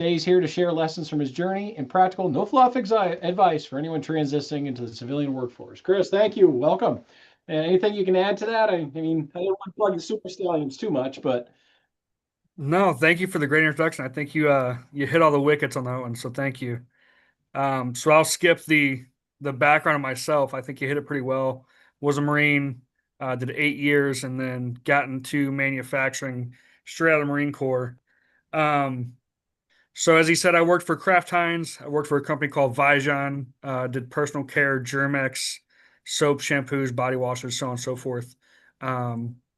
He's here to share lessons from his journey and practical, no fluff advice for anyone transitioning into the civilian workforce. Chris, thank you. Welcome. And anything you can add to that? I mean, I don't want to plug the Super Stallions too much, but No, thank you for the great introduction. I think you hit all the wickets on that one, so thank you. So I'll skip the background of myself. I think you hit it pretty well. Was a Marine, did 8 years, and then got into manufacturing straight out of the Marine Corps. Um, so as he said, I worked for Kraft Heinz. I worked for a company called Vijon. Did personal care, Germex, soap, shampoos, body washes, so on and so forth.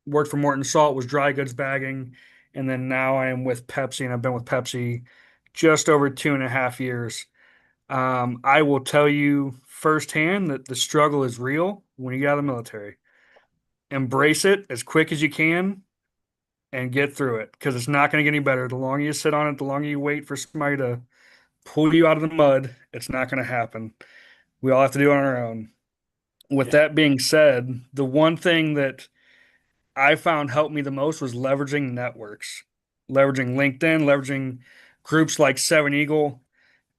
Worked for Morton Salt, was dry goods bagging, and then now I am with Pepsi, and I've been with Pepsi just over 2.5 years. I will tell you firsthand that the struggle is real when you get out of the military. Embrace it as quick as you can and get through it because it's not going to get any better. The longer you sit on it, the longer you wait for somebody to pull you out of the mud, it's not going to happen. We all have to do it on our own. With yeah, that being said, the one thing that I found helped me the most was leveraging networks, leveraging LinkedIn, leveraging groups like Seven Eagle.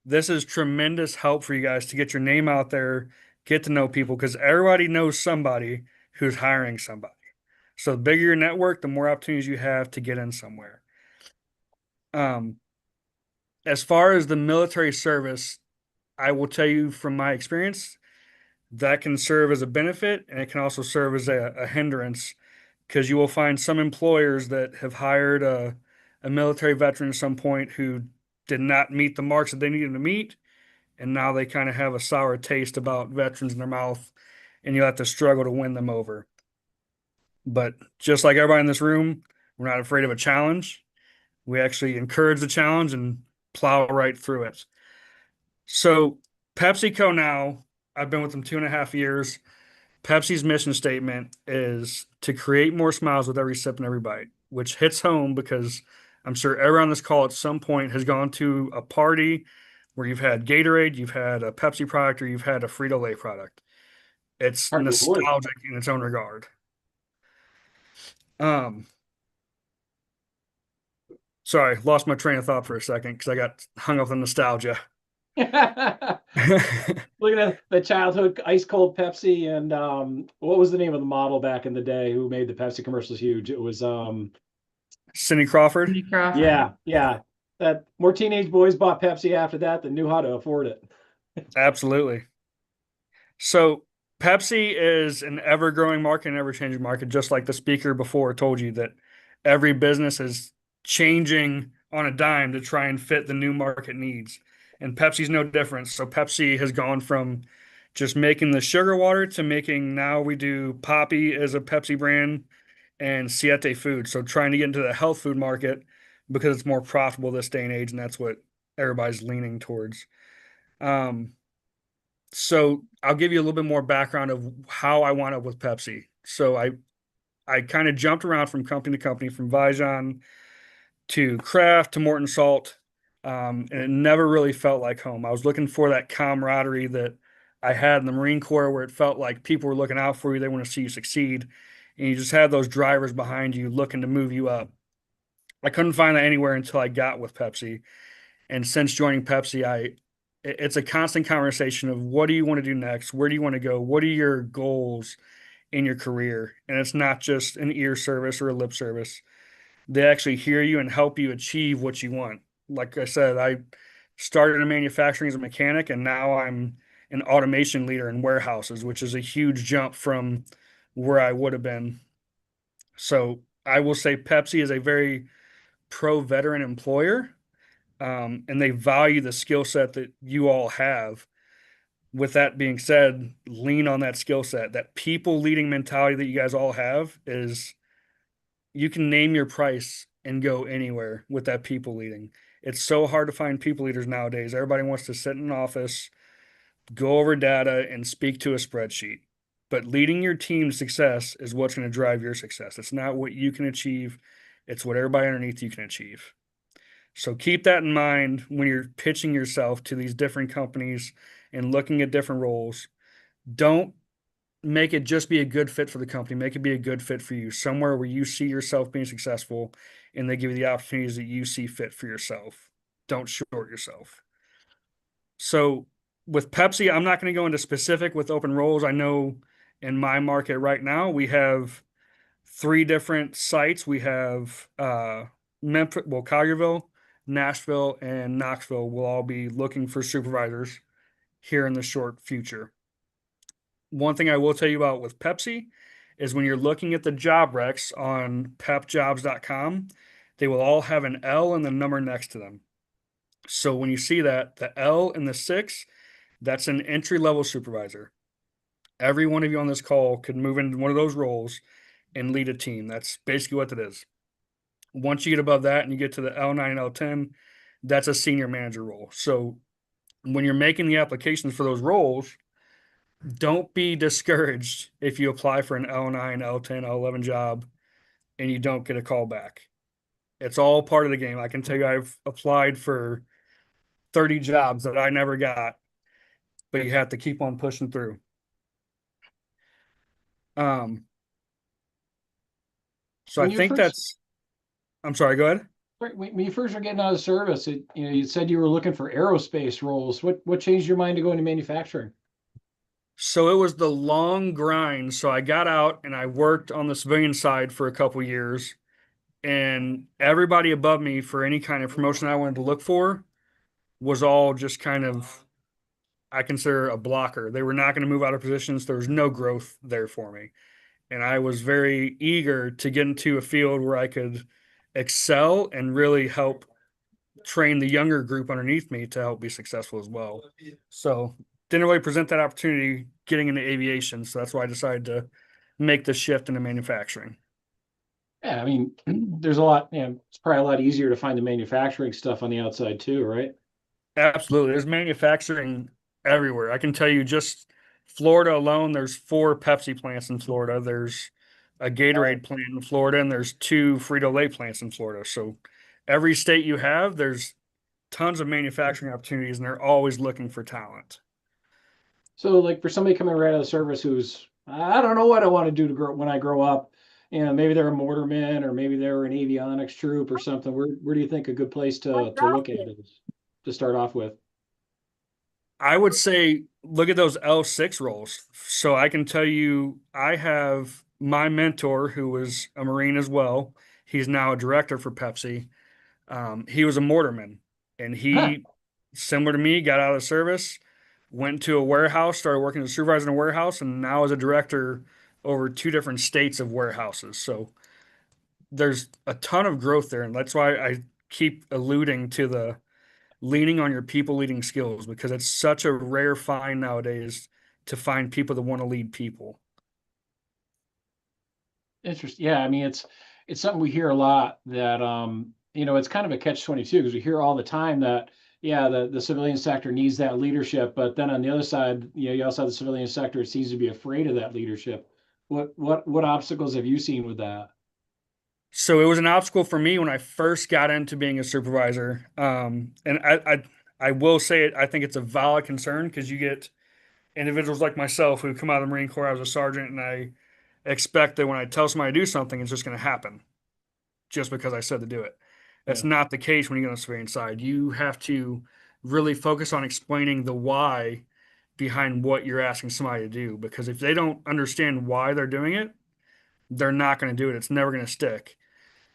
This is tremendous help for you guys to get your name out there, get to know people because everybody knows somebody who's hiring somebody. So the bigger your network, the more opportunities you have to get in somewhere. Um, as far as the military service, I will tell you from my experience that can serve as a benefit and it can also serve as a hindrance because you will find some employers that have hired a military veteran at some point who did not meet the marks that they needed to meet. And now they kind of have a sour taste about veterans in their mouth, and you have to struggle to win them over. But just like everybody in this room, we're not afraid of a challenge. We actually encourage the challenge and plow right through it. So, PepsiCo now, I've been with them 2.5 years. Pepsi's mission statement is to create more smiles with every sip and every bite, which hits home because I'm sure everyone on this call at some point has gone to a party where you've had Gatorade, you've had a Pepsi product, or you've had a Frito-Lay product. It's hard to avoid. nostalgic in its own regard. Um, Sorry, lost my train of thought for a second because I got hung up on nostalgia. Looking at the childhood ice cold Pepsi and what was the name of the model back in the day who made the Pepsi commercials huge? It was Cindy Crawford. Cindy Crawford. yeah. That more teenage boys bought Pepsi after that that knew how to afford it. Absolutely. So Pepsi is an ever-growing market, an ever-changing market, just like the speaker before told you that every business is changing on a dime to try and fit the new market needs. And Pepsi's no different. So Pepsi has gone from just making the sugar water to making now we do Poppy as a Pepsi brand and Siete food. So trying to get into the health food market because it's more profitable this day and age, and that's what everybody's leaning towards. Um, so I'll give you a little bit more background of how I wound up with Pepsi. So I kind of jumped around from company to company, from Vijon to Kraft to Morton Salt, and it never really felt like home. I was looking for that camaraderie that I had in the Marine Corps, where it felt like people were looking out for you. They want to see you succeed, and you just had those drivers behind you looking to move you up. I couldn't find that anywhere until I got with Pepsi, and since joining Pepsi, it's a constant conversation of what do you want to do next? Where do you want to go? What are your goals in your career? And it's not just an ear service or a lip service. They actually hear you and help you achieve what you want. Like I said, I started in manufacturing as a mechanic, and now I'm an automation leader in warehouses, which is a huge jump from where I would have been. So I will say Pepsi is a very pro-veteran employer, and they value the skill set that you all have. With that being said, lean on that skill set. That people leading mentality that you guys all have is you can name your price and go anywhere with that people leading. It's so hard to find people leaders nowadays. Everybody wants to sit in an office, go over data, and speak to a spreadsheet. But leading your team's success is what's going to drive your success. It's not what you can achieve, it's what everybody underneath you can achieve. So keep that in mind when you're pitching yourself to these different companies and looking at different roles. Don't make it just be a good fit for the company. Make it be a good fit for you, somewhere where you see yourself being successful and they give you the opportunities that you see fit for yourself. don't short yourself. So with Pepsi, I'm not going to go into specific with open roles. I know in my market right now, we have three different sites. We have Memphis, well, Collierville, Nashville, and Knoxville will all be looking for supervisors here in the short future. One thing I will tell you about with Pepsi is when you're looking at the job recs on pepjobs.com, they will all have an L and the number next to them. So when you see that, the L and the six, that's an entry level supervisor. Every one of you on this call could move into one of those roles and lead a team. That's basically what it is. Once you get above that and you get to the L9 and L10, that's a senior manager role. So when you're making the applications for those roles, don't be discouraged if you apply for an L9, L10, L11 job and you don't get a call back. It's all part of the game. I can tell you I've applied for 30 jobs that I never got, but you have to keep on pushing through. Um, so I When you think first that's, I'm sorry, go ahead. when you first were getting out of service, you said you were looking for aerospace roles. What changed your mind to go into manufacturing? So it was the long grind. So I got out and I worked on the civilian side for a couple years, and everybody above me for any kind of promotion I wanted to look for was all just kind of, I consider a blocker. They were not going to move out of positions. There was no growth there for me. And I was very eager to get into a field where I could excel and really help train the younger group underneath me to help be successful as well. So didn't really present that opportunity getting into aviation. So that's why I decided to make the shift into manufacturing. Yeah, I mean, there's a lot, it's probably a lot easier to find the manufacturing stuff on the outside too, right? Absolutely. There's manufacturing everywhere. I can tell you just Florida alone, there's 4 Pepsi plants in Florida. There's a Gatorade plant in Florida, and there's 2 Frito-Lay plants in Florida. So every state you have, there's tons of manufacturing opportunities, and they're always looking for talent. So like for somebody coming right out of the service who's, I don't know what I want to do to grow when I grow up, maybe they're a mortarman or maybe they're an avionics troop or something. Where do you think a good place to look at is to start off with? I would say look at those L6 roles. So I can tell you, I have my mentor who was a Marine as well. He's now a director for Pepsi. He was a mortarman, and Huh. he, similar to me, got out of the service, went to a warehouse, started working as a supervisor in a warehouse, and now is a director over 2 different states of warehouses. So there's a ton of growth there, and that's why I keep alluding to the leaning on your people leading skills because it's such a rare find nowadays to find people that want to lead people. Interesting. Yeah, I mean it's something we hear a lot that it's kind of a catch-22 because we hear all the time that yeah, the civilian sector needs that leadership, but then on the other side, you also have the civilian sector it seems to be afraid of that leadership. What obstacles have you seen with that? So it was an obstacle for me when I first got into being a supervisor. And I will say it, I think it's a valid concern because you get individuals like myself who come out of the Marine Corps. I was a sergeant, and I expect that when I tell somebody to do something, it's just going to happen just because I said to do it. That's Yeah. not the case when you get on the civilian side. You have to really focus on explaining the why behind what you're asking somebody to do. Because if they don't understand why they're doing it, they're not going to do it. It's never going to stick.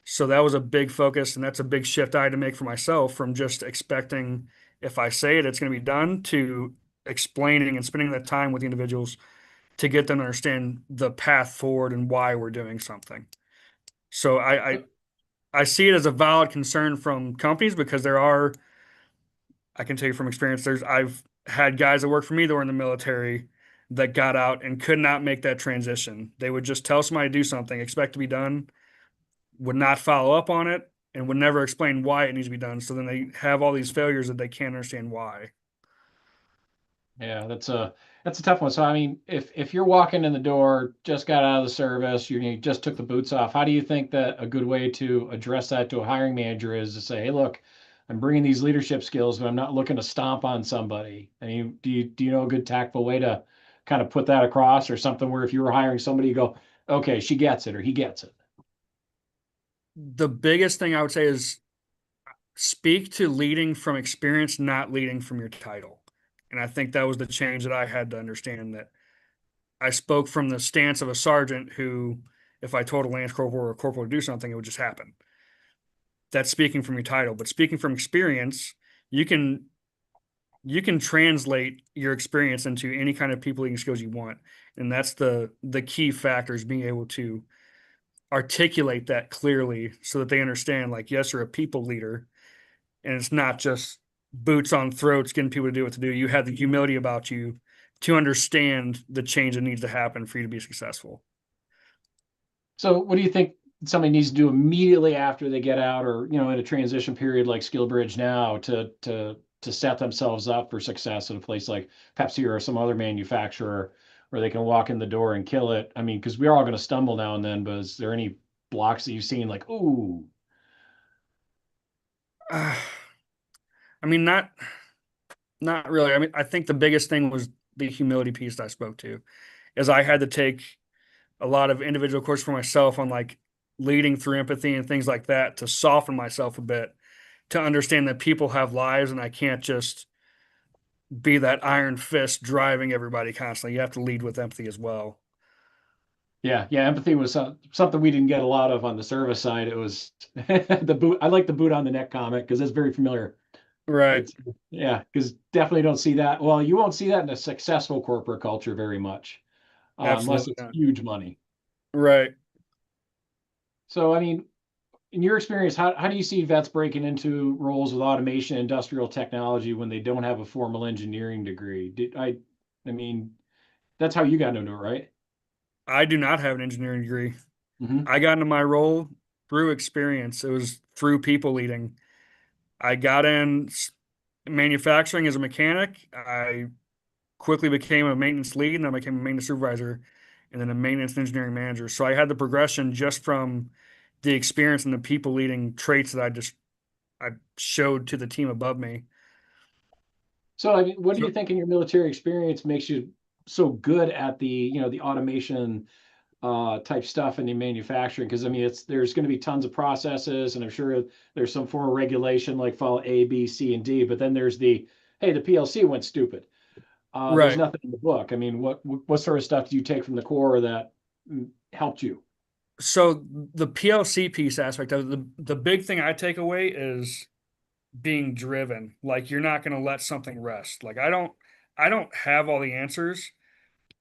So that was a big focus, and that's a big shift I had to make for myself from just expecting if I say it, it's going to be done to explaining and spending that time with the individuals to get them to understand the path forward and why we're doing something. So I see it as a valid concern from companies because there are, I can tell you from experience, I've had guys that work for me that were in the military that got out and could not make that transition. They would just tell somebody to do something, expect to be done, would not follow up on it, and would never explain why it needs to be done. So then they have all these failures that they can't understand why. Yeah, that's a tough one. So I mean, if you're walking in the door, just got out of the service, you just took the boots off, how do you think that a good way to address that to a hiring manager is to say, hey, look, I'm bringing these leadership skills, but I'm not looking to stomp on somebody. I mean, do you know a good tactful way to kind of put that across or something where if you were hiring somebody, you go, okay, she gets it or he gets it. The biggest thing I would say is speak to leading from experience, not leading from your title. And I think that was the change that I had to understand, that I spoke from the stance of a sergeant who, if I told a lance corporal or a corporal to do something, it would just happen. That's speaking from your title. But speaking from experience, you can you can translate your experience into any kind of people leading skills you want. And that's the key factor, is being able to articulate that clearly so that they understand, like, yes, you're a people leader, and it's not just boots on throats getting people to do what to do. You have the humility about you to understand the change that needs to happen for you to be successful. So what do you think somebody needs to do immediately after they get out, or in a transition period like SkillBridge now, to set themselves up for success at a place like Pepsi or some other manufacturer where they can walk in the door and kill it? I mean, because we're all going to stumble now and then, but is there any blocks that you've seen like, ooh? Uh, I mean, not really. I mean, I think the biggest thing was the humility piece that I spoke to, is I had to take a lot of individual courses for myself on, like, leading through empathy and things like that, to soften myself a bit, to understand that people have lives and I can't just be that iron fist driving everybody constantly. You have to lead with empathy as well. Yeah, yeah, empathy was something we didn't get a lot of on the service side. It was the boot. I like the boot on the neck comment because it's very familiar. Right. It's Yeah, because definitely don't see that. Well, you won't see that in a successful corporate culture very much, unless Absolutely it's not. huge money. Right. So, I mean, in your experience, how do you see vets breaking into roles with automation, industrial technology when they don't have a formal engineering degree? I mean, that's how you got into it, right? I do not have an engineering degree. Hmm. I got into my role through experience. It was through people leading. I got in manufacturing as a mechanic. I quickly became a maintenance lead, and I became a maintenance supervisor, and then a maintenance engineering manager. So I had the progression just from the experience and the people leading traits that I showed to the team above me. So, I mean, what do So you think in your military experience makes you so good at the automation type stuff in the manufacturing? Because I mean, there's going to be tons of processes, and I'm sure there's some form of regulation like follow A, B, C, and D. But then there's hey, the PLC went stupid. There's right. nothing in the book. I mean, what sort of stuff do you take from the core that helped you? So the PLC piece aspect of the big thing I take away is being driven. Like, you're not going to let something rest. Like, I don't have all the answers,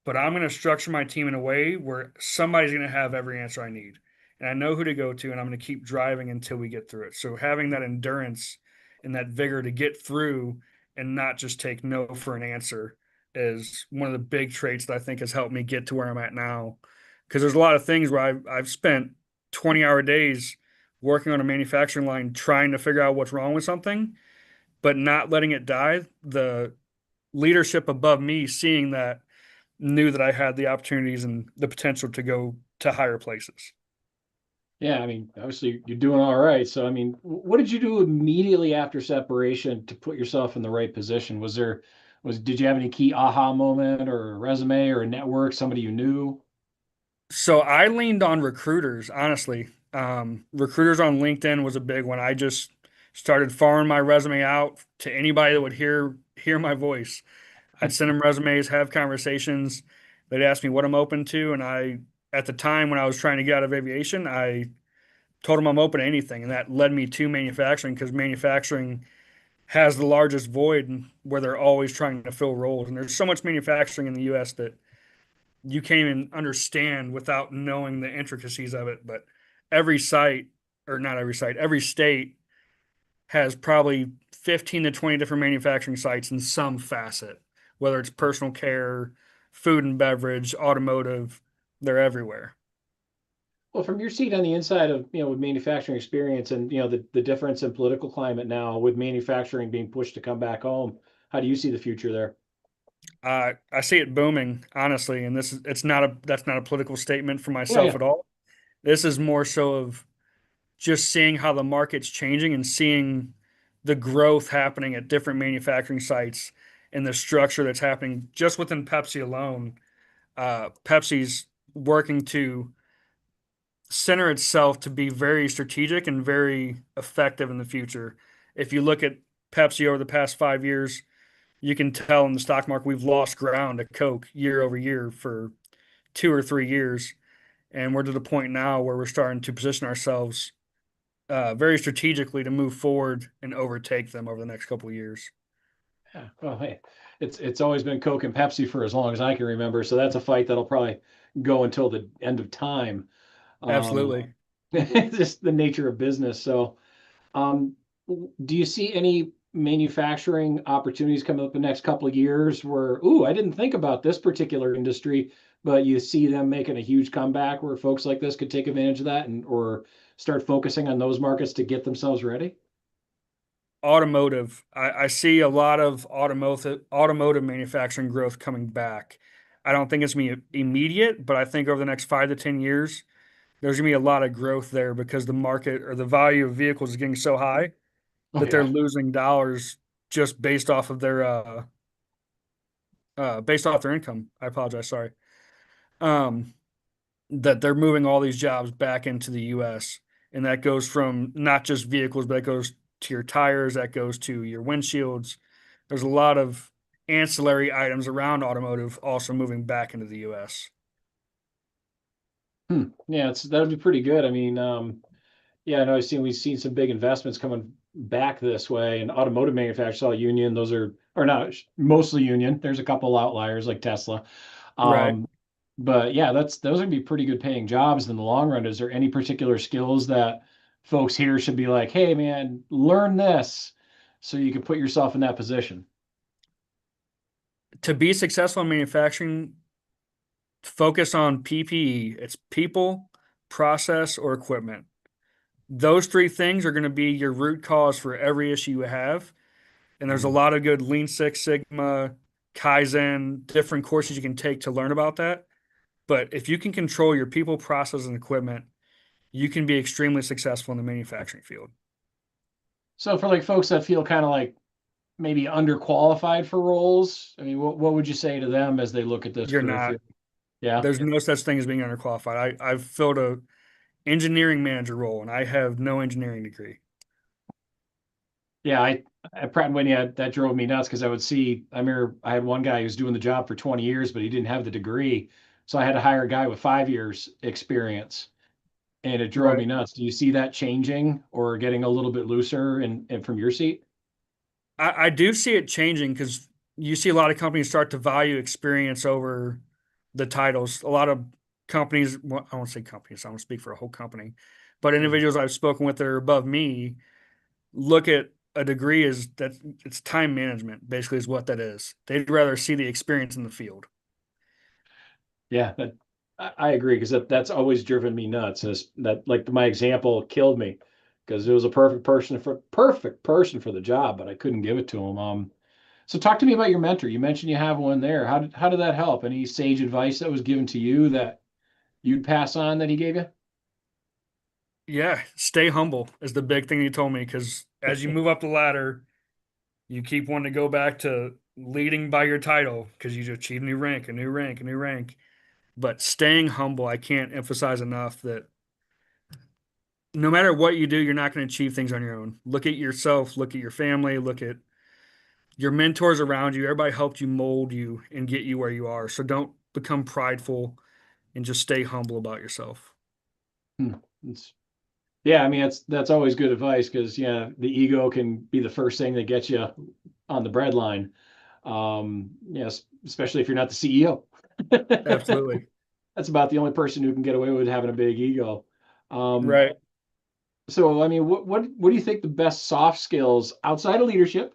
but I'm going to structure my team in a way where somebody's going to have every answer I need. And I know who to go to, and I'm going to keep driving until we get through it. So having that endurance and that vigor to get through and not just take no for an answer is one of the big traits that I think has helped me get to where I'm at now. Because there's a lot of things where I've spent 20-hour days working on a manufacturing line trying to figure out what's wrong with something, but not letting it die. The leadership above me, seeing that, knew that I had the opportunities and the potential to go to higher places. Yeah, I mean, obviously you're doing all right. So, I mean, what did you do immediately after separation to put yourself in the right position? Did you have any key aha moment or a resume or a network, somebody you knew? So I leaned on recruiters, honestly. Recruiters on LinkedIn was a big one. I just started firing my resume out to anybody that would hear my voice. I'd send them resumes, have conversations. They'd ask me what I'm open to, and at the time when I was trying to get out of aviation, I told them I'm open to anything, and that led me to manufacturing, because manufacturing has the largest void where they're always trying to fill roles. And there's so much manufacturing in the US that you can't even understand without knowing the intricacies of it. But every site, or not every site, every state has probably 15 to 20 different manufacturing sites in some facet, whether it's personal care, food and beverage, automotive, they're everywhere. Well, from your seat on the inside of, with manufacturing experience and, the difference in political climate now with manufacturing being pushed to come back home, how do you see the future there? I see it booming, honestly, and it's not a that's not a political statement for Yeah, myself yeah. at all. This is more so of just seeing how the market's changing and seeing the growth happening at different manufacturing sites and the structure that's happening just within Pepsi alone. Pepsi's working to center itself to be very strategic and very effective in the future. if you look at Pepsi over the past 5 years, you can tell in the stock market we've lost ground to Coke year over year for 2 or 3 years. And we're to the point now where we're starting to position ourselves very strategically to move forward and overtake them over the next couple of years. Yeah. Well, hey, it's always been Coke and Pepsi for as long as I can remember. So that's a fight that'll probably go until the end of time. Um, Absolutely. it's just the nature of business. So, um, do you see any manufacturing opportunities coming up the next couple of years where, ooh, I didn't think about this particular industry, but you see them making a huge comeback where folks like this could take advantage of that and or start focusing on those markets to get themselves ready? Automotive. I see a lot of automotive manufacturing growth coming back. I don't think it's gonna be immediate, but I think over the next 5 to 10 years, there's gonna be a lot of growth there because the market or the value of vehicles is getting so high Oh that they're yeah. losing dollars just based off their income. I apologize, sorry. Um, that they're moving all these jobs back into the US. And that goes from not just vehicles, but that goes to your tires, that goes to your windshields. There's a lot of ancillary items around automotive also moving back into the US. Yeah, that'd be pretty good. I mean, yeah, I know we've seen some big investments coming back this way, and automotive manufacturers all union. Those are or not mostly union. There's a couple outliers like Tesla. Right. Um, but yeah, those would be pretty good paying jobs in the long run. Is there any particular skills that folks here should be like, hey man, learn this so you can put yourself in that position? To be successful in manufacturing, focus on PPE. It's people, process, or equipment. Those three things are going to be your root cause for every issue you have. And there's a Mm. lot of good Lean Six Sigma, Kaizen, different courses you can take to learn about that. But if you can control your people, process, and equipment, you can be extremely successful in the manufacturing field. So for like folks that feel kind of like maybe underqualified for roles, I mean, what would you say to them as they look at this You're career not. field? Yeah. There's no such thing as being underqualified. I've filled a engineering manager role, and I have no engineering degree. Yeah, I Pratt and Whitney, that drove me nuts because I would see, I remember I had one guy who was doing the job for 20 years, but he didn't have the degree. So I had to hire a guy with 5 years experience and it drove me Right. nuts. Do you see that changing or getting a little bit looser and from your seat? I do see it changing because you see a lot of companies start to value experience over the titles. A lot of companies, well, I won't say companies, I don't speak for a whole company, but Mhm. individuals I've spoken with that are above me look at a degree as that it's time management, basically, is what that is. They'd rather see the experience in the field. Yeah, I agree because that's always driven me nuts. Is that like my example killed me because it was a perfect person for the job, but I couldn't give it to him. So talk to me about your mentor. You mentioned you have one there. How did that help? Any sage advice that was given to you that you'd pass on that he gave you? Yeah, stay humble is the big thing he told me because as you move up the ladder, you keep wanting to go back to leading by your title because you achieve a new rank, a new rank, a new rank. But staying humble, I can't emphasize enough that no matter what you do, you're not going to achieve things on your own. Look at yourself, look at your family, look at your mentors around you. Everybody helped you mold you and get you where you are. So don't become prideful and just stay humble about yourself. Hmm. It's, yeah, I mean that's always good advice because yeah, the ego can be the first thing that gets you on the bread line. Yes, especially if you're not the CEO. Absolutely. That's about the only person who can get away with having a big ego. Um, Right. so I mean, what do you think the best soft skills outside of leadership?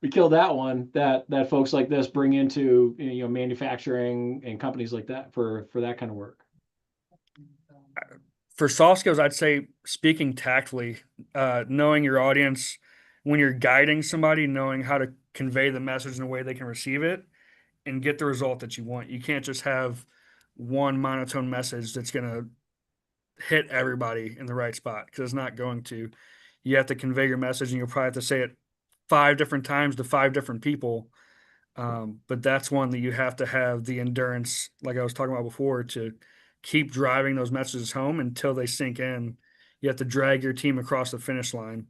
We killed that one that folks like this bring into manufacturing and companies like that for that kind of work. For soft skills, I'd say speaking tactfully, knowing your audience when you're guiding somebody, knowing how to convey the message in a way they can receive it and get the result that you want. You can't just have one monotone message that's going to hit everybody in the right spot because it's not going to. You have to convey your message, and you'll probably have to say it 5 different times to 5 different people. But that's one that you have to have the endurance, like I was talking about before, to keep driving those messages home until they sink in. You have to drag your team across the finish line.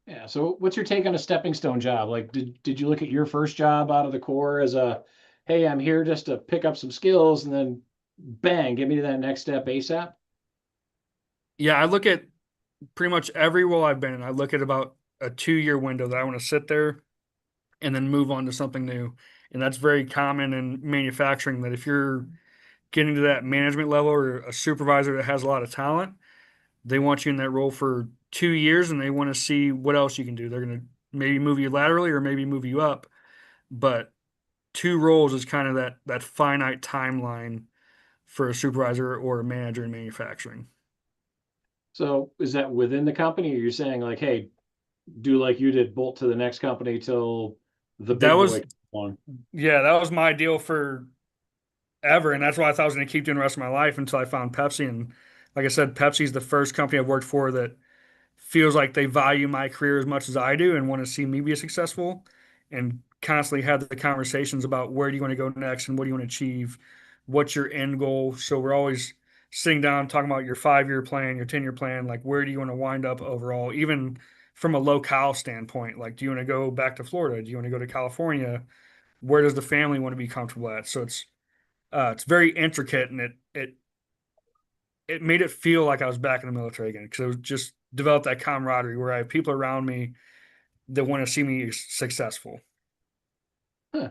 Yeah. So what's your take on a stepping stone job? Like, did you look at your first job out of the core as a, hey, I'm here just to pick up some skills and then bang, get me to that next step ASAP? Yeah, I look at pretty much every role I've been in. I look at about a 2 year window that I want to sit there and then move on to something new. And that's very common in manufacturing that if you're getting to that management level or a supervisor that has a lot of talent, they want you in that role for 2 years and they want to see what else you can do. They're going to maybe move you laterally or maybe move you up. But two roles is kind of that finite timeline for a supervisor or a manager in manufacturing. So is that within the company, or you're saying like, hey, do like you did, bolt to the next company till the That big boy was comes along? Yeah, that was my deal for ever, and that's why I thought I was going to keep doing the rest of my life until I found Pepsi. And like I said, Pepsi's the first company I've worked for that feels like they value my career as much as I do and want to see me be successful and constantly have the conversations about where do you want to go next and what do you want to achieve, what's your end goal. So we're always sitting down talking about your 5 year plan, your 10 year plan, like where do you want to wind up overall, even from a locale standpoint. Like, do you want to go back to Florida? Do you want to go to California? Where does the family want to be comfortable at? So it's very intricate, and it made it feel like I was back in the military again because it was just developed that camaraderie where I have people around me that want to see me successful. Huh.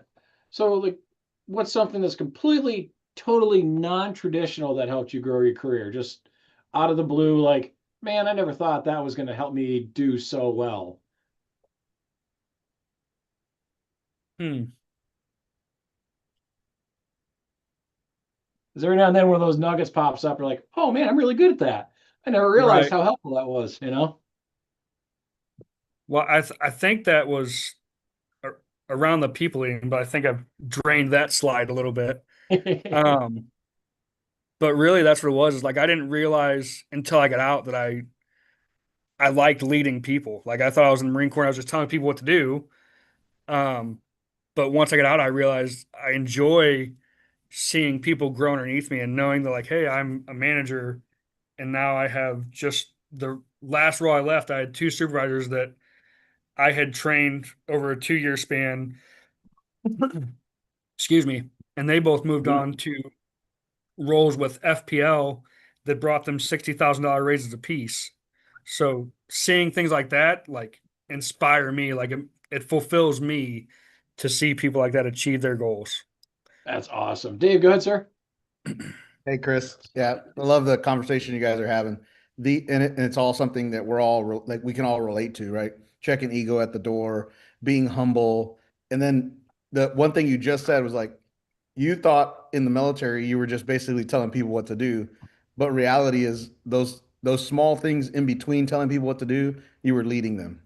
So like, what's something that's completely, totally non-traditional that helped you grow your career? Just out of the blue, like, man, I never thought that was going to help me do so well. Hmm. Is every now and then one of those nuggets pops up, you're like, oh man, I'm really good at that. I never realized Right. how helpful that was, you know? Well, I think that was a- around the people eating, but I think I've drained that slide a little bit. Um, but really, that's what it was. Is like I didn't realize until I got out that I liked leading people. Like I thought I was in the Marine Corps, and I was just telling people what to do. Um, but once I got out, I realized I enjoy seeing people grow underneath me and knowing that like, hey, I'm a manager and now I have just the last role I left, I had two supervisors that I had trained over a 2 year span, excuse me, and they both moved Mhm. on to roles with FPL that brought them $60,000 raises apiece. So seeing things like that like inspire me, like it fulfills me to see people like that achieve their goals. That's awesome. Dave, go ahead, sir. Hey, Chris. Yeah, I love the conversation you guys are having. And it's all something that we're all like we can all relate to, right? Checking ego at the door, being humble, and then the one thing you just said was like you thought in the military you were just basically telling people what to do, but reality is those small things in between telling people what to do, you were leading them,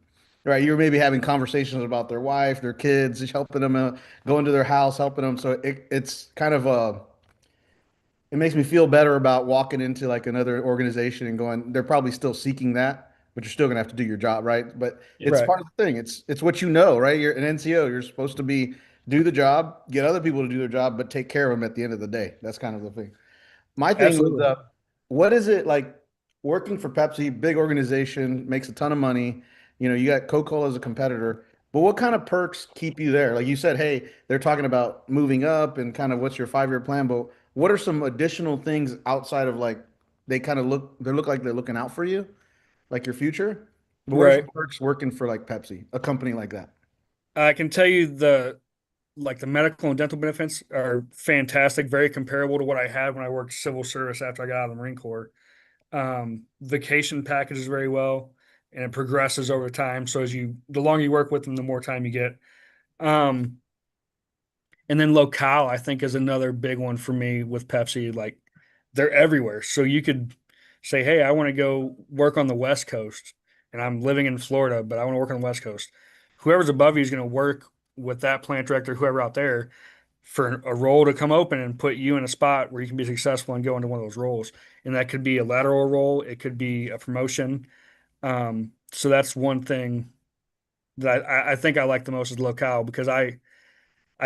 right? You were maybe having conversations about their wife, their kids, just helping them go into their house, helping them. So it's kind of a it makes me feel better about walking into like another organization and going, they're probably still seeking that, but you're still gonna have to do your job, right? But it's Right. part of the thing. It's what you know, right? You're an NCO. You're supposed to be do the job, get other people to do their job, but take care of them at the end of the day. That's kind of the thing. My thing was, Absolutely. what is it like working for Pepsi, big organization, makes a ton of money. You know, you got Coca-Cola as a competitor, but what kind of perks keep you there? Like you said, hey, they're talking about moving up and kind of what's your 5 year plan, but what are some additional things outside of like they look like they're looking out for you, like your future? But what are some Right. perks working for like Pepsi, a company like that? I can tell you the medical and dental benefits are fantastic, very comparable to what I had when I worked civil service after I got out of the Marine Corps. Vacation packages very well, and it progresses over time. So the longer you work with them, the more time you get. Um, and then locale, I think, is another big one for me with Pepsi. Like they're everywhere. So you could say, hey, I want to go work on the West Coast and I'm living in Florida, but I want to work on the West Coast. Whoever's above you is going to work with that plant director, whoever out there, for a role to come open and put you in a spot where you can be successful and go into one of those roles. And that could be a lateral role, it could be a promotion. So that's one thing that I think I like the most is locale because I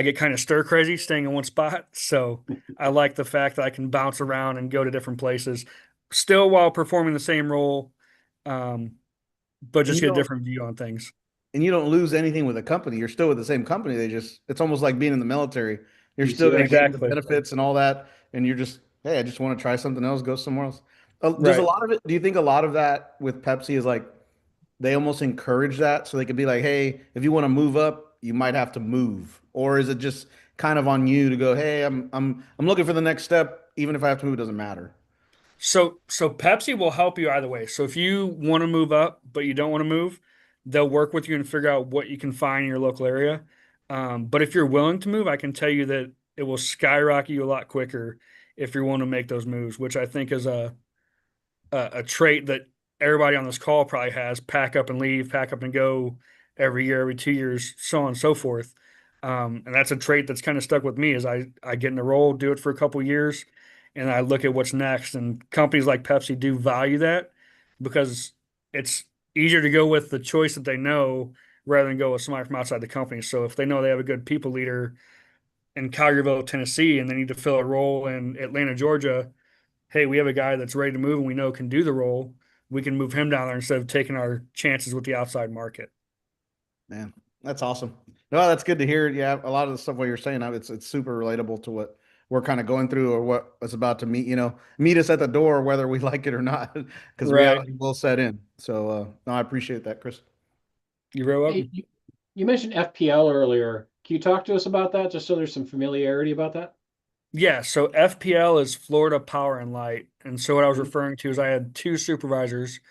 get kind of stir crazy staying in one spot. So I like the fact that I can bounce around and go to different places, still while performing the same role. Um, but And just you get a don't different view on things. and you don't lose anything with a company. You're still with the same company. It's almost like being in the military. You're still going to TCS. gain the Exactly. benefits and all that, and you're just, hey, I just want to try something else, go somewhere else. Does a Right. lot of it? Do you think a lot of that with Pepsi is like they almost encourage that so they could be like, hey, if you want to move up, you might have to move, or is it just kind of on you to go, hey, I'm looking for the next step, even if I have to move, it doesn't matter. So Pepsi will help you either way. So if you want to move up, but you don't want to move, they'll work with you and figure out what you can find in your local area. But if you're willing to move, I can tell you that it will skyrocket you a lot quicker if you're willing to make those moves, which I think is a trait that everybody on this call probably has: pack up and leave, pack up and go every year, every 2 years, so on and so forth. And that's a trait that's kind of stuck with me as I get in the role, do it for a couple years, and I look at what's next. And companies like Pepsi do value that because it's easier to go with the choice that they know rather than go with somebody from outside the company. So if they know they have a good people leader in Collierville, Tennessee, and they need to fill a role in Atlanta, Georgia, hey, we have a guy that's ready to move and we know can do the role. We can move him down there instead of taking our chances with the outside market. Man, that's awesome. No, that's good to hear. Yeah, a lot of the stuff what you're saying, it's super relatable to what we're kind of going through or what is about to meet us at the door, whether we like it or not, because Right. reality will set in. So, no, I appreciate that, Chris. You're very Hey, welcome. you mentioned FPL earlier. Can you talk to us about that, just so there's some familiarity about that? Yeah, so FPL is Florida Power and Light. And so what I was Mhm. referring to is I had two supervisors.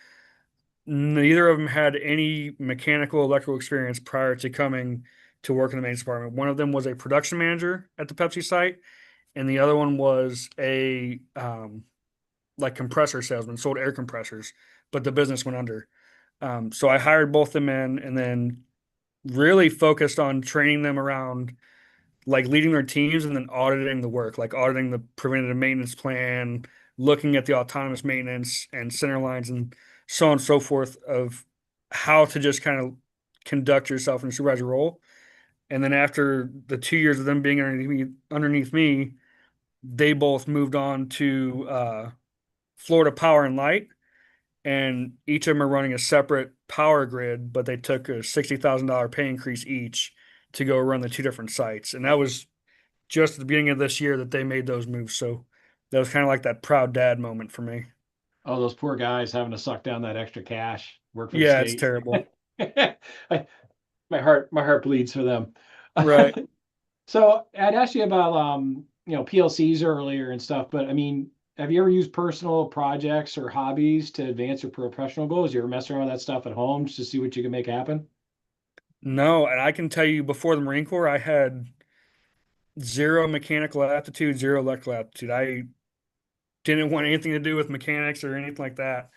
Neither of them had any mechanical electrical experience prior to coming to work in the maintenance department. One of them was a production manager at the Pepsi site, and the other one was a like compressor salesman, sold air compressors, but the business went under. So I hired both them in and then really focused on training them around like leading their teams and then auditing the work, like auditing the preventative maintenance plan, looking at the autonomous maintenance and center lines and so on and so forth of how to just kind of conduct yourself in a supervisor role. And then after the 2 years of them being underneath me, they both moved on to Florida Power and Light, and each of them are running a separate power grid, but they took a $60,000 pay increase each to go run the two different sites. And that was just at the beginning of this year that they made those moves. So that was kind of like that proud dad moment for me. Oh, those poor guys having to suck down that extra cash, work for the Yeah, it's state. terrible. I, my heart bleeds for them. Right. So I'd asked you about PLCs earlier and stuff, but I mean, have you ever used personal projects or hobbies to advance your professional goals? You ever mess around with that stuff at home just to see what you can make happen? No, and I can tell you before the Marine Corps, I had zero mechanical aptitude, zero electrical aptitude. I didn't want anything to do with mechanics or anything like that.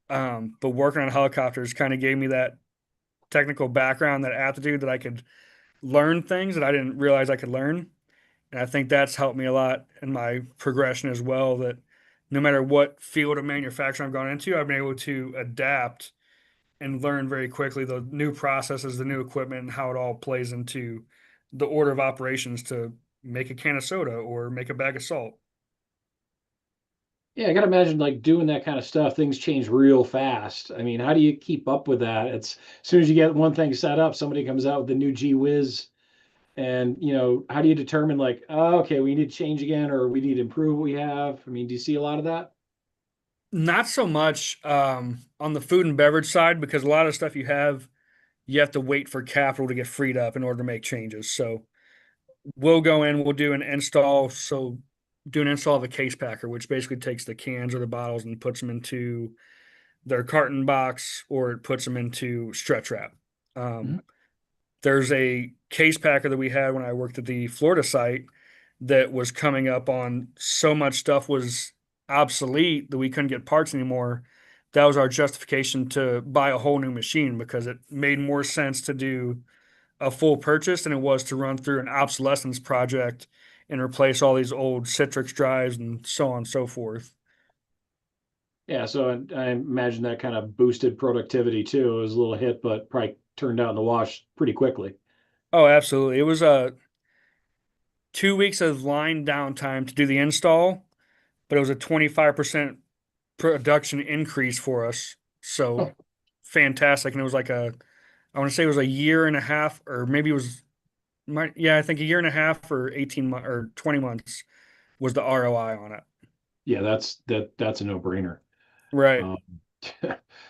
But working on helicopters kind of gave me that technical background, that aptitude that I could learn things that I didn't realize I could learn. And I think that's helped me a lot in my progression as well. That no matter what field of manufacturing I've gone into, I've been able to adapt and learn very quickly the new processes, the new equipment, and how it all plays into the order of operations to make a can of soda or make a bag of salt. Yeah, I gotta imagine like doing that kind of stuff, things change real fast. I mean, how do you keep up with that? It's as soon as you get one thing set up, somebody comes out with the new G Whiz, and how do you determine like, oh, okay, we need to change again, or we need to improve what we have? I mean, do you see a lot of that? Not so much on the food and beverage side because a lot of stuff you have to wait for capital to get freed up in order to make changes. So we'll go in, we'll do an install. So do an install of a case packer, which basically takes the cans or the bottles and puts them into their carton box or it puts them into stretch wrap. Um, Mhm. there's a case packer that we had when I worked at the Florida site that was coming up on so much stuff was obsolete that we couldn't get parts anymore. That was our justification to buy a whole new machine because it made more sense to do a full purchase than it was to run through an obsolescence project and replace all these old Citrix drives and so on and so forth. Yeah, so I imagine that kind of boosted productivity too. It was a little hit, but probably turned out in the wash pretty quickly. Oh, absolutely. It was 2 weeks of line downtime to do the install, but it was a 25% production increase for us. So fantastic. And it was like I want to say it was a year and a half, or maybe it was, yeah, I think a year and a half or 18 months or 20 months was the ROI on it. Yeah, that's a no-brainer. Right. Um,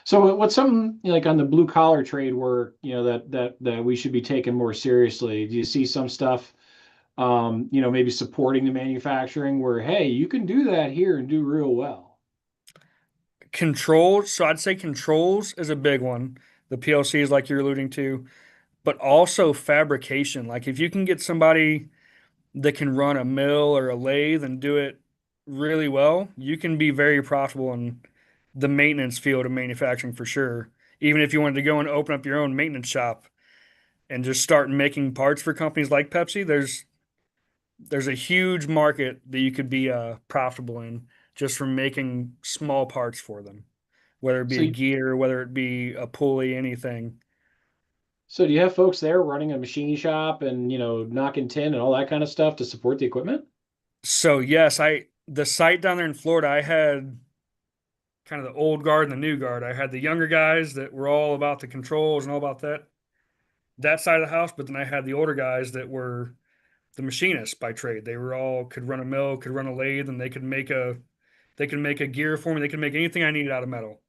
so what's something like on the blue collar trade work, that we should be taking more seriously? Do you see some stuff, maybe supporting the manufacturing where, hey, you can do that here and do real well? Controls. So I'd say controls is a big one. The PLCs, like you're alluding to, but also fabrication. Like if you can get somebody that can run a mill or a lathe and do it really well, you can be very profitable in the maintenance field of manufacturing for sure. Even if you wanted to go and open up your own maintenance shop and just start making parts for companies like Pepsi, there's a huge market that you could be profitable in just from making small parts for them, whether it be So, a gear, whether it be a pulley, anything. so do you have folks there running a machine shop and, knocking tin and all that kind of stuff to support the equipment? So yes, I the site down there in Florida, I had kind of the old guard and the new guard. I had the younger guys that were all about the controls and all about that side of the house, but then I had the older guys that were the machinists by trade. They were all could run a mill, could run a lathe, and they could make a gear for me. They could make anything I needed out of metal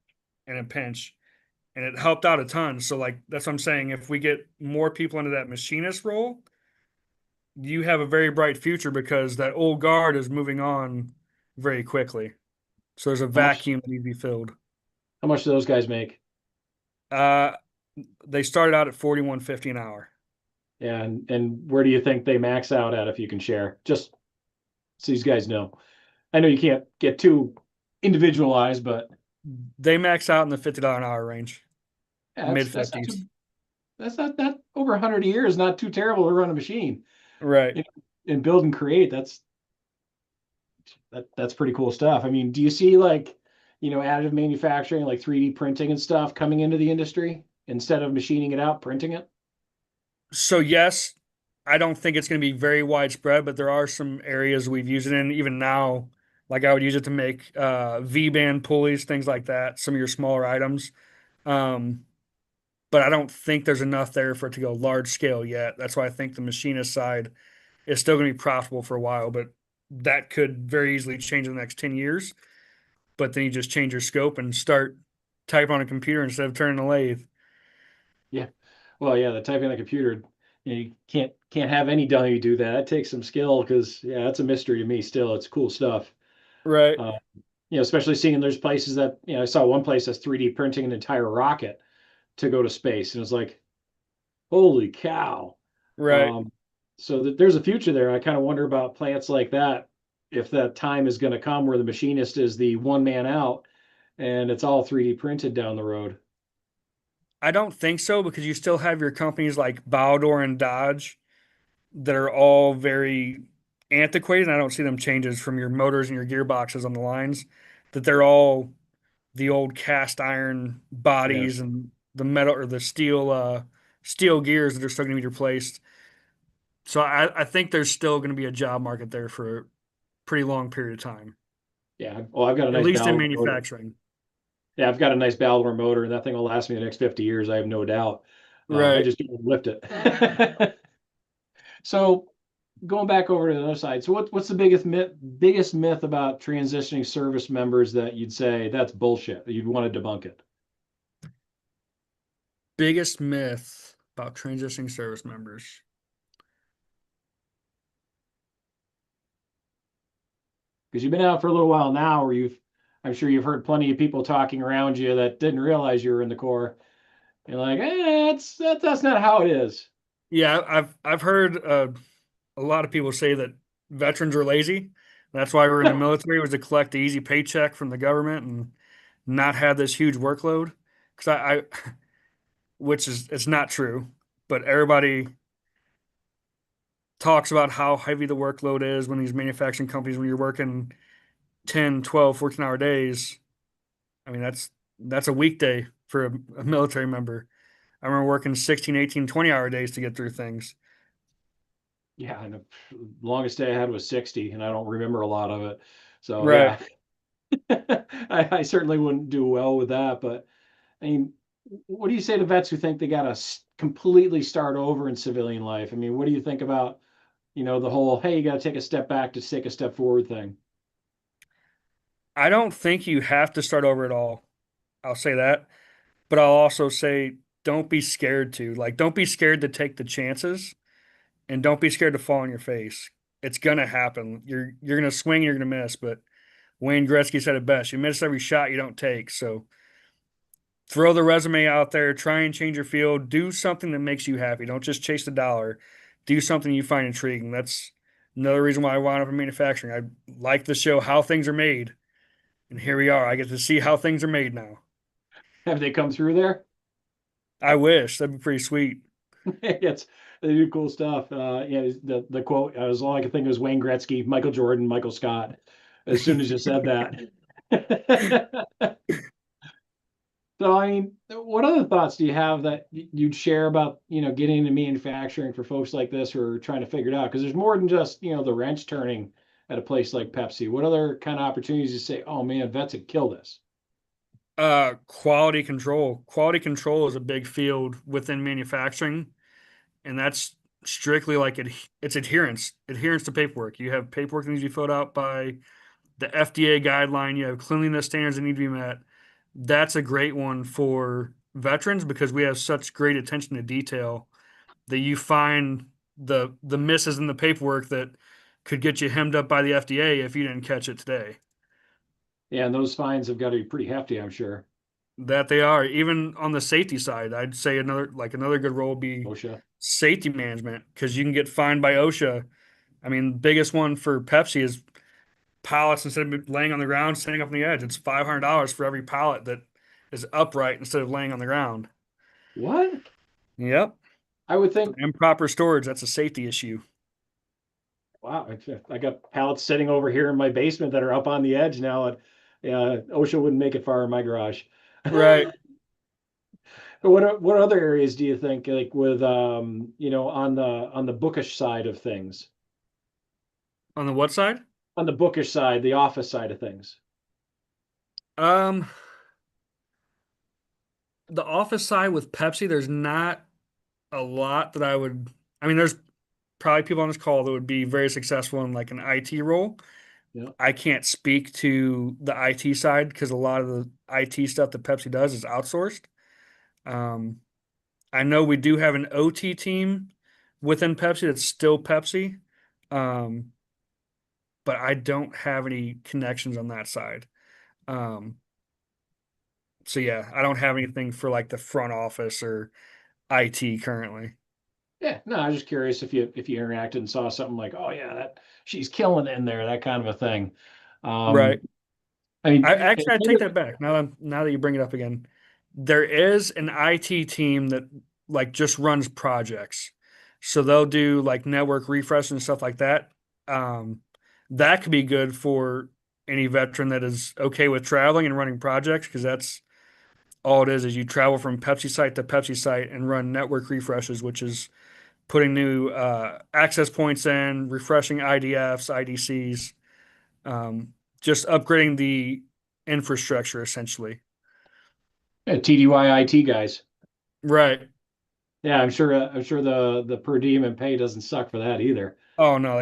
in a pinch. And it helped out a ton. So like that's what I'm saying. If we get more people into that machinist role, you have a very bright future because that old guard is moving on very quickly. So there's a How much, vacuum that needs to be filled. how much do those guys make? Uh, they started out at 41.50 an hour. And where do you think they max out at if you can share? Just so these guys know. I know you can't get too individualized, but They max out in the $50 an hour range, yeah, mid that's not too, 50s. that's not that over 100 a year is not too terrible to run a machine. Right. You and build and create. That's pretty cool stuff. I mean, do you see like, additive manufacturing, like 3D printing and stuff coming into the industry instead of machining it out, printing it? So yes, I don't think it's going to be very widespread, but there are some areas we've used it in even now. Like I would use it to make V-band pulleys, things like that, some of your smaller items. Um, but I don't think there's enough there for it to go large scale yet. That's why I think the machinist side is still going to be profitable for a while, but that could very easily change in the next 10 years. But then you just change your scope and start typing on a computer instead of turning a lathe. Yeah. Well, yeah, the typing on a computer, you can't have any dummy do that. That takes some skill because yeah, that's a mystery to me still. It's cool stuff. Right, Uh, especially seeing there's places that, I saw one place that's 3D printing an entire rocket to go to space. And it's like, holy cow. right. Um, so there's a future there. I kind of wonder about plants like that, if that time is going to come where the machinist is the one man out and it's all 3D printed down the road. I don't think so because you still have your companies like Baldor and Dodge that are all very antiquated. And I don't see them changes from your motors and your gearboxes on the lines, that they're all the old cast iron bodies Yes. and the metal or the steel gears that are still going to be replaced. So I think there's still going to be a job market there for a pretty long period of time, Yeah. Oh, I've got a at nice least in Baldwin motor. manufacturing. Yeah, I've got a nice Baldwin motor, and that thing will last me the next 50 years. I have no doubt. I Right. just don't lift it. So going back over to the other side. So what's the biggest myth about transitioning service members that you'd say that's bullshit, that you'd want to debunk it? Biggest myth about transitioning service members. Because you've been out for a little while now, where I'm sure you've heard plenty of people talking around you that didn't realize you were in the Corps. You're like, that's not how it is. Yeah, I've heard a lot of people say that veterans are lazy. That's why we're in the military, was to collect the easy paycheck from the government and not have this huge workload. Because which is it's not true, but everybody talks about how heavy the workload is when these manufacturing companies, when you're working 10, 12, 14-hour days. I mean, that's a weekday for a military member. I remember working 16, 18, 20-hour days to get through things. Yeah, and the longest day I had was 60, and I don't remember a lot of it. So Right. yeah, I certainly wouldn't do well with that. But I mean, what do you say to vets who think they got to completely start over in civilian life? I mean, what do you think about, the whole, hey, you got to take a step back to take a step forward thing? I don't think you have to start over at all. I'll say that. But I'll also say don't be scared to. Like, don't be scared to take the chances and don't be scared to fall on your face. It's gonna happen. You're gonna swing, you're gonna miss, but Wayne Gretzky said it best. You miss every shot you don't take. So throw the resume out there, try and change your field, do something that makes you happy. Don't just chase the dollar. Do something you find intriguing. That's another reason why I wound up in manufacturing. I like to show how things are made. And here we are. I get to see how things are made now. Have they come through there? I wish that'd be pretty sweet. It's they do cool stuff. Yeah, the quote was all I could think of was Wayne Gretzky, Michael Jordan, Michael Scott. As soon as you said that. So, I mean, what other thoughts do you have that you'd share about, getting into manufacturing for folks like this who are trying to figure it out? Because there's more than just, the wrench turning at a place like Pepsi. What other kind of opportunities you say, oh man, vets would kill this? Quality control. Quality control is a big field within manufacturing, and that's strictly like it's adherence to paperwork. You have paperwork that needs to be filled out by the FDA guideline. You have cleanliness standards that need to be met. That's a great one for veterans because we have such great attention to detail that you find the misses in the paperwork that could get you hemmed up by the FDA if you didn't catch it today. Yeah, and those fines have got to be pretty hefty, I'm sure. That they are. Even on the safety side, I'd say another good role would be OSHA. safety management because you can get fined by OSHA. I mean, biggest one for Pepsi is pallets instead of laying on the ground, standing up on the edge. It's $500 for every pallet that is upright instead of laying on the ground. What? Yep. I would For think, improper storage, that's a safety issue. wow, I got pallets sitting over here in my basement that are up on the edge now. And OSHA wouldn't make it far in my garage. Right. But what other areas do you think, like with on the bookish side of things, On the what side? on the bookish side, the office side of things? Um, the office side with Pepsi, there's not a lot that I mean, there's probably people on this call that would be very successful in like an IT role. Yeah. I can't speak to the IT side because a lot of the IT stuff that Pepsi does is outsourced. Um, I know we do have an OT team within Pepsi that's still Pepsi, um, but I don't have any connections on that side. Um, so yeah, I don't have anything for like the front office or IT currently. Yeah, no, I was just curious if you interacted and saw something like, oh yeah, that she's killing it in there, that kind of a thing. Right. Um, I mean, I take that back. Now that you bring it up again, there is an IT team that like just runs projects. So they'll do like network refresh and stuff like that. Um, that could be good for any veteran that is okay with traveling and running projects because that's all it is you travel from Pepsi site to Pepsi site and run network refreshes, which is putting new access points in, refreshing IDFs, IDCs, um, just upgrading the infrastructure essentially. TDY IT guys. Right. Yeah, I'm sure the per diem and pay doesn't suck for that either. Oh no,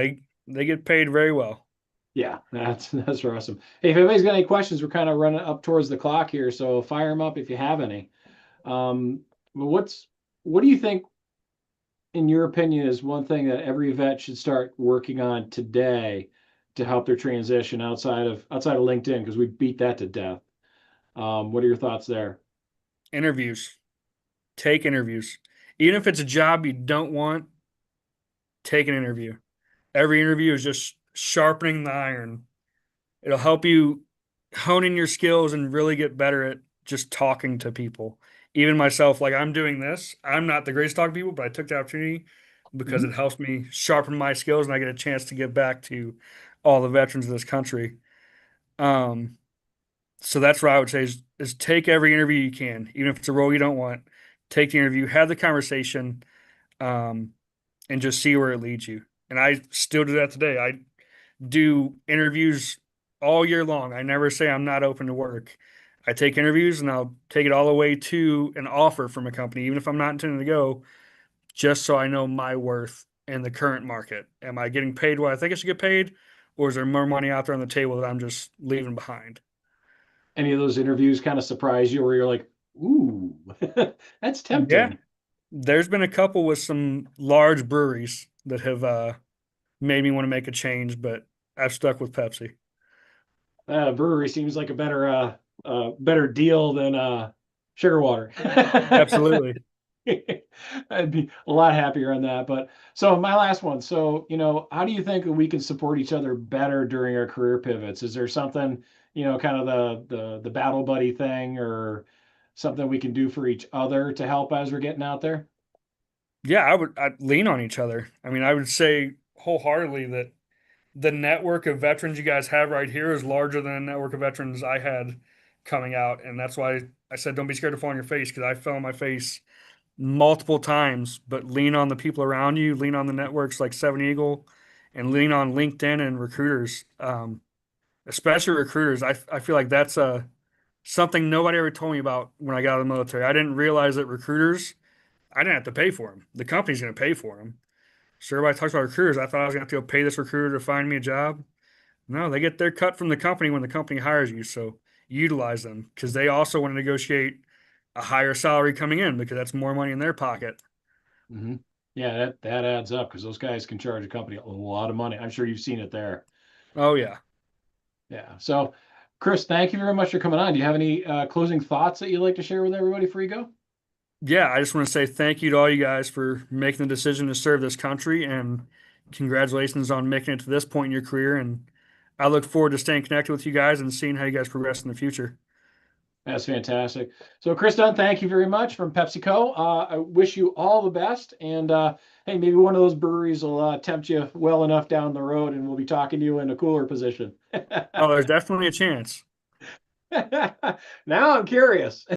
they get paid very well. Yeah, that's awesome. Hey, if anybody's got any questions, we're kind of running up towards the clock here, so fire them up if you have any. But what do you think, in your opinion, is one thing that every vet should start working on today to help their transition outside of LinkedIn? Because we beat that to death. What are your thoughts there? Interviews. Take interviews. Even if it's a job you don't want, take an interview. Every interview is just sharpening the iron. It'll help you hone in your skills and really get better at just talking to people. Even myself, like I'm doing this, I'm not the greatest talking to people, but I took the opportunity because Mhm. it helps me sharpen my skills and I get a chance to give back to all the veterans of this country. Um, so that's what I would say is take every interview you can, even if it's a role you don't want. Take the interview, have the conversation, um, and just see where it leads you. And I still do that today. I do interviews all year long. I never say I'm not open to work. I take interviews and I'll take it all the way to an offer from a company, even if I'm not intending to go, just so I know my worth in the current market. Am I getting paid what I think I should get paid, or is there more money out there on the table that I'm just leaving behind? Any of those interviews kind of surprise you where you're like, ooh, that's Yeah, tempting? there's been a couple with some large breweries that have made me want to make a change, but I've stuck with Pepsi. Brewery seems like a better deal than sugar water. Absolutely. I'd be a lot happier on that. But so my last one. So, how do you think we can support each other better during our career pivots? Is there something, kind of the battle buddy thing or something we can do for each other to help as we're getting out there? Yeah, I'd lean on each other. I mean, I would say wholeheartedly that the network of veterans you guys have right here is larger than the network of veterans I had coming out. And that's why I said don't be scared to fall on your face, because I fell on my face multiple times, but lean on the people around you, lean on the networks like Seven Eagle, and lean on LinkedIn and recruiters, especially recruiters. I feel like that's something nobody ever told me about when I got out of the military. I didn't realize that recruiters, I didn't have to pay for them. The company's going to pay for them. So everybody talks about recruiters. I thought I was going to have to go pay this recruiter to find me a job. No, they get their cut from the company when the company hires you. So utilize them, because they also want to negotiate a higher salary coming in, because that's more money in their pocket. Hmm. Yeah, that adds up because those guys can charge a company a lot of money. I'm sure you've seen it there. Oh yeah. Yeah. So, Chris, thank you very much for coming on. Do you have any closing thoughts that you'd like to share with everybody before you go? Yeah, I just want to say thank you to all you guys for making the decision to serve this country, and congratulations on making it to this point in your career. And I look forward to staying connected with you guys and seeing how you guys progress in the future. That's fantastic. So, Chris Dunn, thank you very much from PepsiCo. I wish you all the best. And hey, maybe one of those breweries will tempt you well enough down the road, and we'll be talking to you in a cooler position. Oh, there's definitely a chance. Now I'm curious.